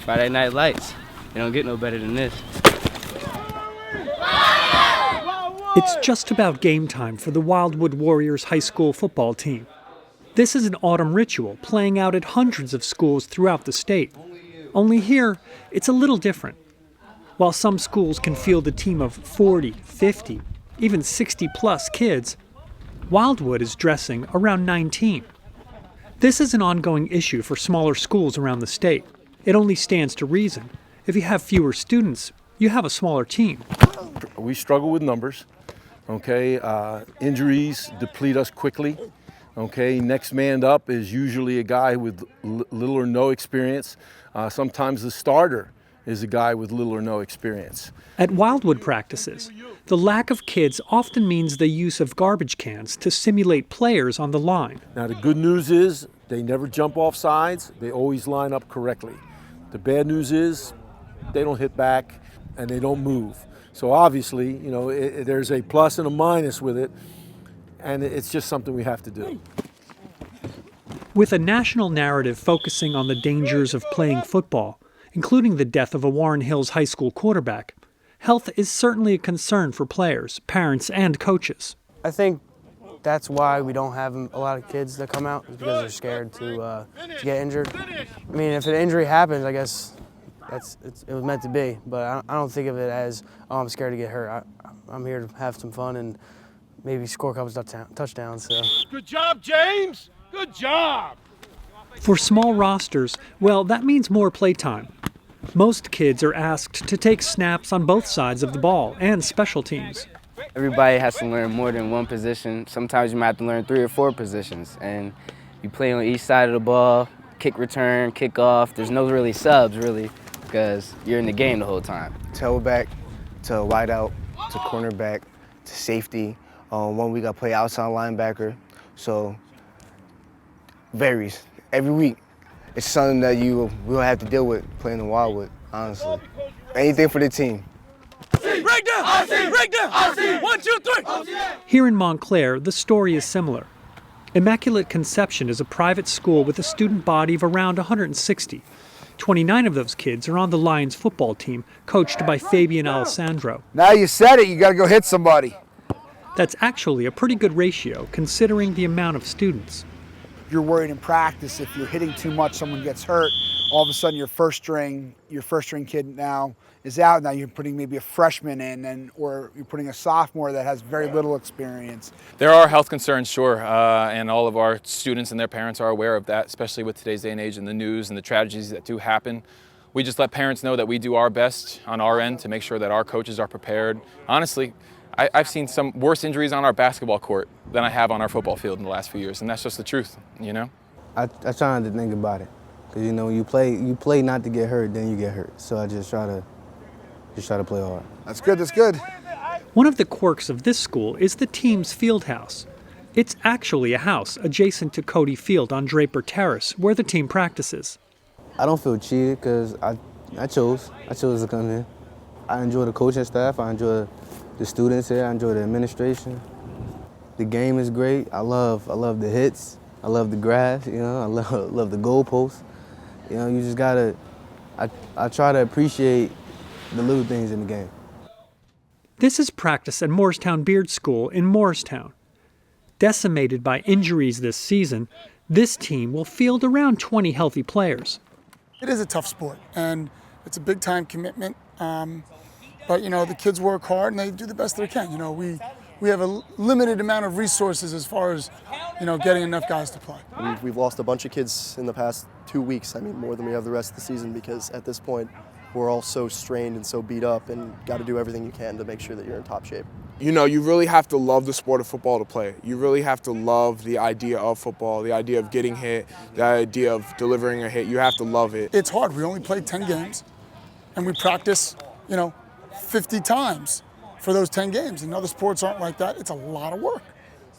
Friday Night Lights. You don't get no better than this. It's just about game time for the Wildwood Warriors High School football team. This is an autumn ritual playing out at hundreds of schools throughout the state. Only here, it's a little different. While some schools can field a team of 40, 50, even 60-plus kids, Wildwood is dressing around 19. This is an ongoing issue for smaller schools around the state. It only stands to reason. If you have fewer students, you have a smaller team. We struggle with numbers, okay? Injuries deplete us quickly, okay? Next man up is usually a guy with little or no experience. Sometimes the starter is a guy with little or no experience. At Wildwood practices, the lack of kids often means the use of garbage cans to simulate players on the line. Now the good news is they never jump off sides. They always line up correctly. The bad news is they don't hit back and they don't move. So obviously, you know, there's a plus and a minus with it, and it's just something we have to do. With a national narrative focusing on the dangers of playing football, including the death of a Warren Hills High School quarterback, health is certainly a concern for players, parents, and coaches. I think that's why we don't have a lot of kids that come out, is because they're scared to get injured. I mean, if an injury happens, I guess it was meant to be, but I don't think of it as, oh, I'm scared to get hurt. I'm here to have some fun and maybe score a couple touchdowns. So. Good job, James! Good job! For small rosters, well, that means more playtime. Most kids are asked to take snaps on both sides of the ball and special teams. Everybody has to learn more than one position. Sometimes you might have to learn 3 or 4 positions. And you play on each side of the ball, kick return, kick off. There's no really subs, really, because you're in the game the whole time. Tailback to wideout to cornerback to safety. 1 week I play outside linebacker, so varies. Every week, it's something that we don't have to deal with playing in Wildwood, honestly. Anything for the team. Break down! Break down! 1, 2, 3! Here in Montclair, the story is similar. Immaculate Conception is a private school with a student body of around 160. 29 of those kids are on the Lions football team, coached by Fabian Alessandro. Now you said it, you gotta go hit somebody. That's actually a pretty good ratio, considering the amount of students. You're worried in practice if you're hitting too much, someone gets hurt. All of a sudden your first string kid now is out. Now you're putting maybe a freshman in, or you're putting a sophomore that has very little experience. There are health concerns, sure, and all of our students and their parents are aware of that, especially with today's day and age and the news and the tragedies that do happen. We just let parents know that we do our best on our end to make sure that our coaches are prepared. Honestly, I've seen some worse injuries on our basketball court than I have on our football field in the last few years, and that's just the truth, you know? I try not to think about it, because you know, you play not to get hurt, then you get hurt. So I just try to play hard. That's good, that's good. One of the quirks of this school is the team's field house. It's actually a house adjacent to Cody Field on Draper Terrace, where the team practices. I don't feel cheated because I chose to come here. I enjoy the coaching staff, I enjoy the students here, I enjoy the administration. The game is great. I love the hits. I love the grass, you know, I love the goalposts. You know, you just gotta, I try to appreciate the little things in the game. This is practice at Morristown-Beard School in Morristown. Decimated by injuries this season, this team will field around 20 healthy players. It is a tough sport, and it's a big-time commitment. But, you know, the kids work hard, and they do the best they can. You know, we have a limited amount of resources as far as, you know, getting enough guys to play. We've lost a bunch of kids in the past 2 weeks. I mean, more than we have the rest of the season, because at this point, we're all so strained and so beat up, and got to do everything you can to make sure that you're in top shape. You know, you really have to love the sport of football to play. You really have to love the idea of football, the idea of getting hit, the idea of delivering a hit. You have to love it. It's hard. We only played 10 games, and we practice, you know, 50 times for those 10 games. And other sports aren't like that. It's a lot of work,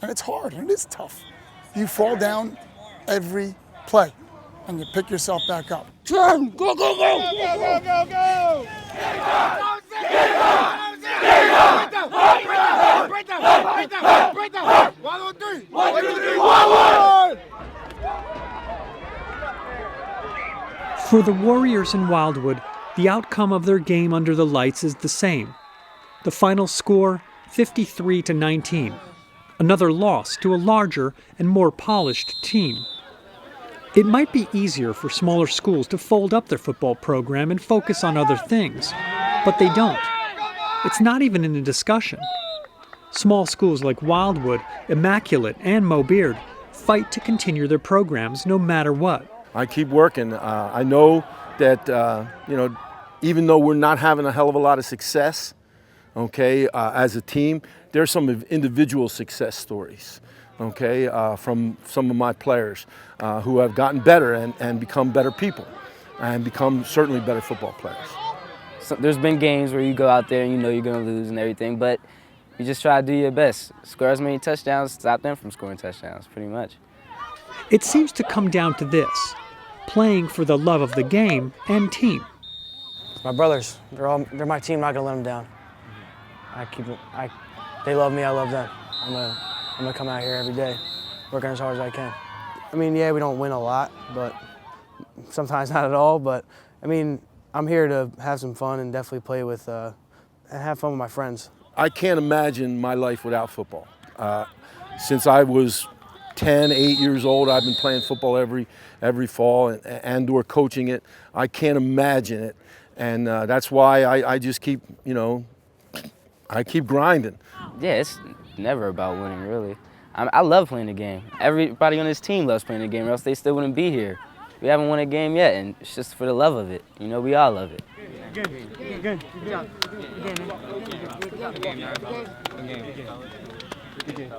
and it's hard, and it is tough. You fall down every play, and you pick yourself back up. Turn! Go, go, go! Go, go, go, go! Get it down! Get it down! Get it down! Break down! Break down! Break down! 1, 2, 3! 1, 2, 3! 1, 1! For the Warriors in Wildwood, the outcome of their game under the lights is the same. The final score, 53-19. Another loss to a larger and more polished team. It might be easier for smaller schools to fold up their football program and focus on other things, but they don't. It's not even in a discussion. Small schools like Wildwood, Immaculate, and Beard fight to continue their programs no matter what. I keep working. I know that, even though we're not having a hell of a lot of success, okay, as a team, there's some individual success stories, okay, from some of my players who have gotten better and become better people and become certainly better football players. So there's been games where you go out there and you know you're going to lose and everything, but you just try to do your best. Score as many touchdowns, stop them from scoring touchdowns, pretty much. It seems to come down to this: playing for the love of the game and team. My brothers, they're my team, not gonna let them down. They love me, I love them. I'm gonna come out here every day, working as hard as I can. I mean, yeah, we don't win a lot, but sometimes not at all, but I mean, I'm here to have some fun and definitely play with, and have fun with my friends. I can't imagine my life without football. Since I was 8 years old, I've been playing football every fall and/or coaching it. I can't imagine it, and that's why I just keep, I keep grinding. Yeah, it's never about winning, really. I love playing the game. Everybody on this team loves playing the game, or else they still wouldn't be here. We haven't won a game yet, and it's just for the love of it. We all love it. Good job. Good game, man. Good game.